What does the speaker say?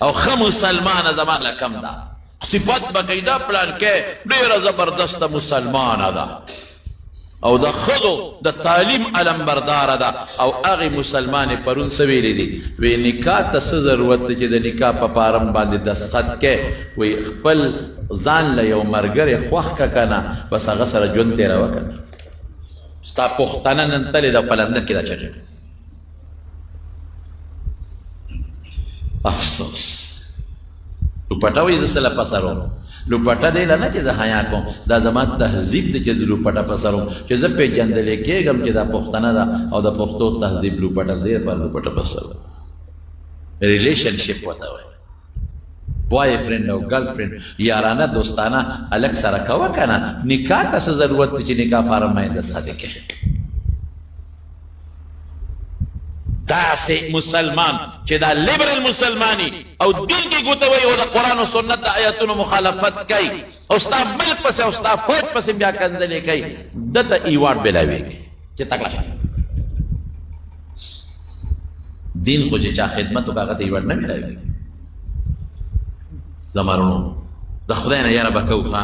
او ښه مسلمانه زمانه کم ده صفت به کوي دا پلان کې ډېره زبردسته مسلمانه ده او د ښځو د تعلیم علمبرداره ده او هغې مسلمانې پرون څه ویلې دي وی نکاح ته څه ضرورت دی چې د نکاح په فارم باندې دستخط کې وی خپل ځان له یو ملګری خوښ که که نه بس هغه سره ژوند تېروه که نه ستا پښتنه نن تلې ده په لندن کې دا چټه افسوس لوپټه وایي زه څه له پسروم لوپټه دی له نه چې زه حیا کوم دا زما تهذیب دی چې زه لوپټه پسروم چې زه پېژندلی کېږم چې دا پښتنه ده او د پښتو تهذیب لوپټه دی پر لوپټه پسروم ریلیشنشپ ورته وایي بوای فرینډ او ګرل فرینډ یارانه دوستانه الګ سره کوه که نه نکاح ته څه ضرورت دی چې نکاح فارم باندې دستخط کې داسې مسلمان چې دا لیبرل مسلمانی او دین کې ګوتوي او د قرآن او سنت د آیاتونو مخالفت کوي او ستا ملک پسې او ستا فوج پسې بیا کنځلې کوي دته ایوارډ بلاویږي چې تکړه شه دین خو چې چا خدمت وکړه هغه ته ایوارډ نه ملاویږي زمارونو د خدای نه یاره به کوو ښه